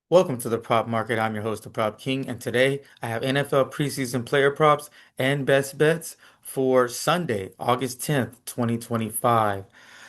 Welcome to the Prop Market. I'm your host, the Prop King, and today I have NFL preseason player props and best bets for Sunday, August 10th, 2025.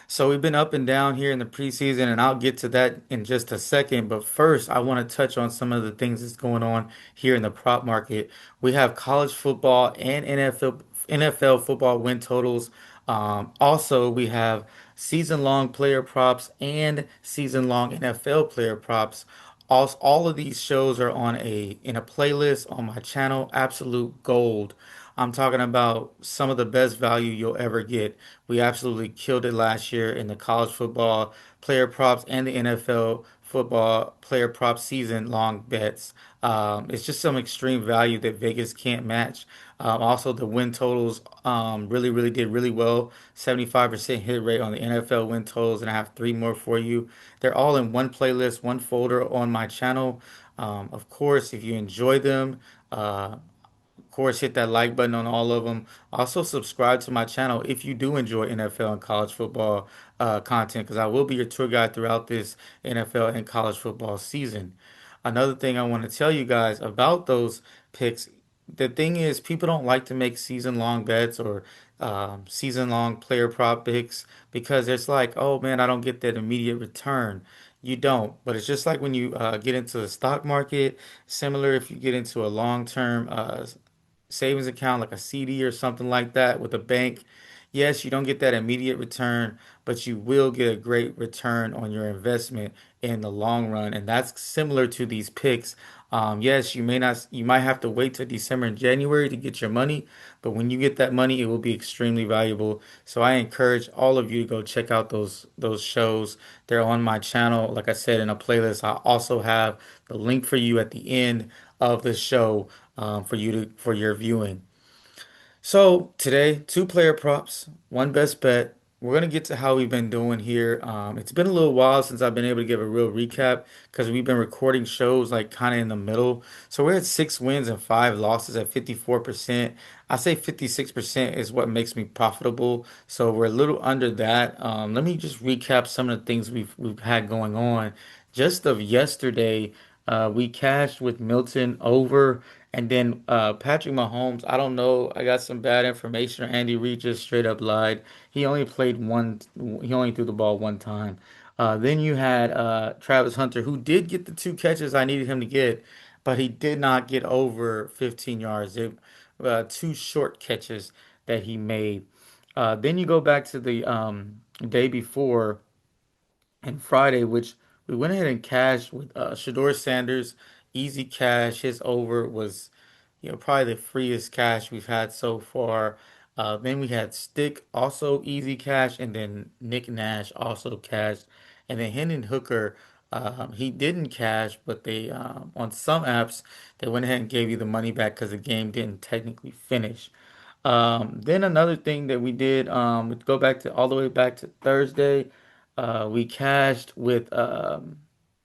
So we've been up and down here in the preseason, and I'll get to that in just a second. But first, I want to touch on some of the things that's going on here in the prop market. We have college football and NFL football win totals. Also, we have season-long player props and season-long NFL player props. All of these shows are on a in a playlist on my channel, Absolute Gold. I'm talking about some of the best value you'll ever get. We absolutely killed it last year in the college football player props and the NFL football player prop season long bets. It's just some extreme value that Vegas can't match. Also, the win totals really did really well. 75% hit rate on the NFL win totals, and I have three more for you. They're all in one playlist, one folder on my channel. Of course, if you enjoy them, of course, hit that like button on all of them. Also, subscribe to my channel if you do enjoy NFL and college football content, because I will be your tour guide throughout this NFL and college football season. Another thing I want to tell you guys about those picks, the thing is, people don't like to make season-long bets or season-long player prop picks because it's like, oh man, I don't get that immediate return. You don't, but it's just like when you get into the stock market, similar if you get into a long-term savings account like a CD or something like that with a bank. Yes, you don't get that immediate return, but you will get a great return on your investment in the long run. And that's similar to these picks. Yes, you might have to wait till December and January to get your money, but when you get that money, it will be extremely valuable. So I encourage all of you to go check out those shows. They're on my channel, like I said, in a playlist. I also have the link for you at the end of the show for your viewing. So today, two player props, one best bet. We're gonna get to how we've been doing here. It's been a little while since I've been able to give a real recap because we've been recording shows like kind of in the middle. So we're at 6 wins and 5 losses at 54%. I say 56% is what makes me profitable. So we're a little under that. Let me just recap some of the things we've had going on. Just of yesterday, we cashed with Milton over. And then Patrick Mahomes, I don't know. I got some bad information. Andy Reid just straight up lied. He only played one. He only threw the ball one time. Then you had Travis Hunter, who did get the two catches I needed him to get, but he did not get over 15 yards. Two short catches that he made. Then you go back to the day before and Friday, which we went ahead and cashed with Shador Sanders, easy cash. His over was, probably the freest cash we've had so far. Then we had Stick, also easy cash, and then Nick Nash also cashed, and then Hendon Hooker. He didn't cash, but they on some apps they went ahead and gave you the money back because the game didn't technically finish. Then another thing that we did, we go back to all the way back to Thursday. We cashed with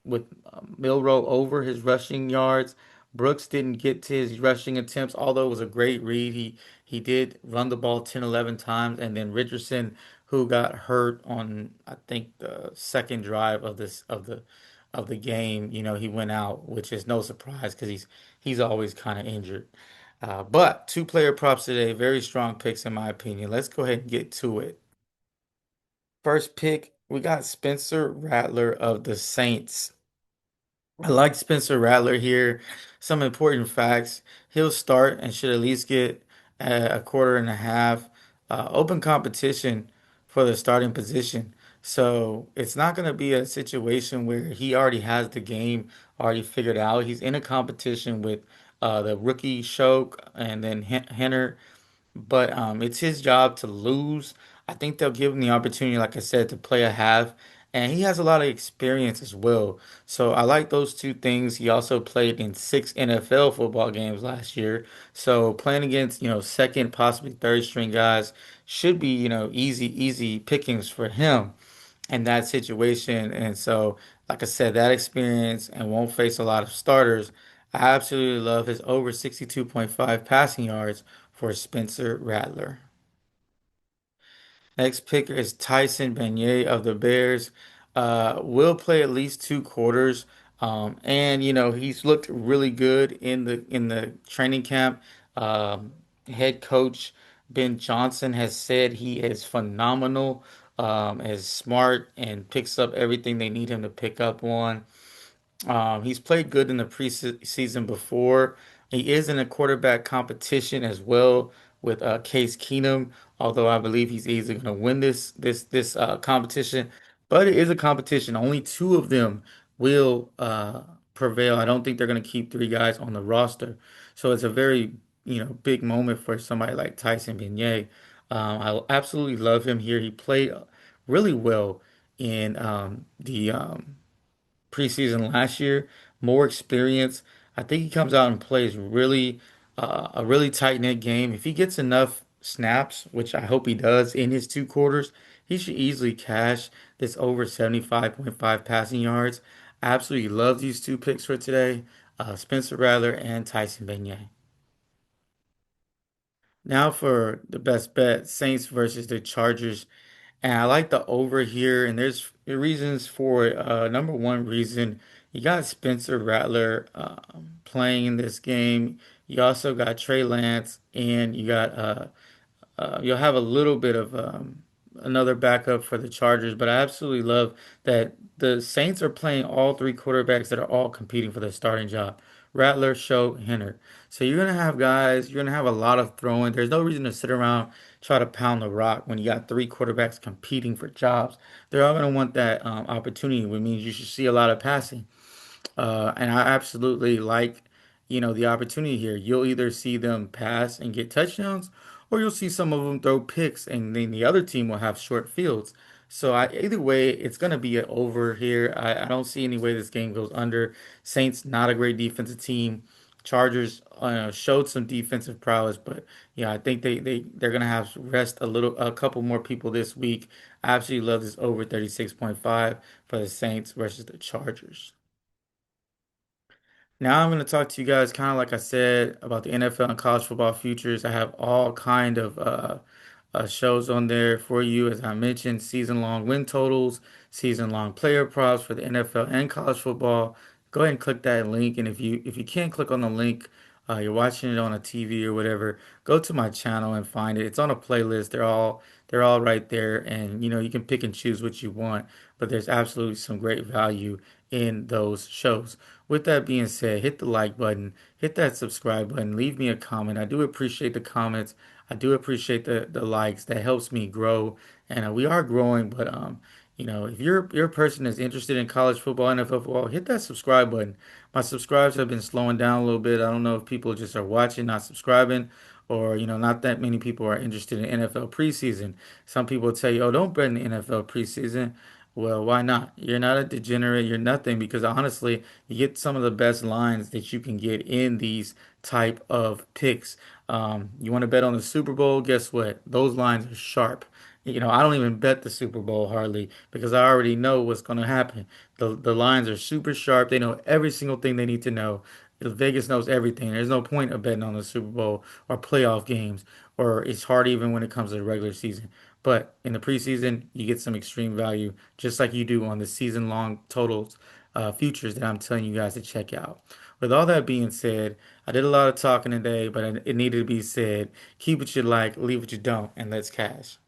Milrow over his rushing yards. Brooks didn't get to his rushing attempts, although it was a great read. He did run the ball 10, 11 times, and then Richardson, who got hurt on I think the second drive of the game, he went out, which is no surprise because he's always kind of injured. But two player props today, very strong picks in my opinion. Let's go ahead and get to it. First pick, we got Spencer Rattler of the Saints. I like Spencer Rattler here. Some important facts. He'll start and should at least get a quarter and a half open competition for the starting position. So it's not going to be a situation where he already has the game already figured out. He's in a competition with the rookie Shoke and then Henner, but it's his job to lose. I think they'll give him the opportunity, like I said, to play a half, and he has a lot of experience as well. So I like those two things. He also played in 6 NFL football games last year, so playing against second, possibly third string guys should be easy pickings for him in that situation. And so, like I said, that experience and won't face a lot of starters. I absolutely love his over 62.5 passing yards for Spencer Rattler. Next picker is Tyson Bagnier of the Bears. Will play at least 2 quarters. And he's looked really good in the training camp. Um, Head coach Ben Johnson has said he is phenomenal, is smart, and picks up everything they need him to pick up on. He's played good in the preseason before. He is in a quarterback competition as well with Case Keenum, although I believe he's easily going to win this competition. But it is a competition. Only two of them will prevail. I don't think they're going to keep three guys on the roster. So it's a very, big moment for somebody like Tyson Beignet. I absolutely love him here. He played really well in the preseason last year, more experience. I think he comes out and plays a really tight knit game. If he gets enough snaps, which I hope he does in his two quarters, he should easily cash this over 75.5 passing yards. I absolutely love these two picks for today, Spencer Rattler and Tyson Beignet. Now for the best bet, Saints versus the Chargers. And I like the over here, and there's reasons for it. Number one reason, you got Spencer Rattler playing in this game. You also got Trey Lance, and you got you'll have a little bit of another backup for the Chargers, but I absolutely love that the Saints are playing all three quarterbacks that are all competing for the starting job. Rattler, Show, Henner. So you're gonna have guys, you're gonna have a lot of throwing. There's no reason to sit around try to pound the rock when you got three quarterbacks competing for jobs. They're all gonna want that opportunity, which means you should see a lot of passing. And I absolutely like, the opportunity here. You'll either see them pass and get touchdowns, or you'll see some of them throw picks, and then the other team will have short fields. So either way, it's going to be an over here. I don't see any way this game goes under. Saints, not a great defensive team. Chargers showed some defensive prowess, but yeah, I think they're gonna have to rest a couple more people this week. I absolutely love this over 36.5 for the Saints versus the Chargers. Now I'm going to talk to you guys kind of like I said about the NFL and college football futures. I have all kind of shows on there for you. As I mentioned, season-long win totals, season-long player props for the NFL and college football. Go ahead and click that link. And if you can't click on the link, you're watching it on a TV or whatever, go to my channel and find it. It's on a playlist. They're all right there, and you can pick and choose what you want. But there's absolutely some great value in those shows. With that being said, hit the like button, hit that subscribe button, leave me a comment. I do appreciate the comments. I do appreciate the likes. That helps me grow, and we are growing. But if you're a person that's interested in college football, NFL football, hit that subscribe button. My subscribes have been slowing down a little bit. I don't know if people just are watching, not subscribing, or not that many people are interested in NFL preseason. Some people tell you, "Oh, don't bet in the NFL preseason." Well, why not? You're not a degenerate. You're nothing because honestly, you get some of the best lines that you can get in these type of picks. You want to bet on the Super Bowl? Guess what? Those lines are sharp. I don't even bet the Super Bowl hardly because I already know what's going to happen. The lines are super sharp. They know every single thing they need to know. Vegas knows everything. There's no point of betting on the Super Bowl or playoff games, or it's hard even when it comes to the regular season. But in the preseason, you get some extreme value, just like you do on the season-long totals futures that I'm telling you guys to check out. With all that being said, I did a lot of talking today, but it needed to be said. Keep what you like, leave what you don't, and let's cash.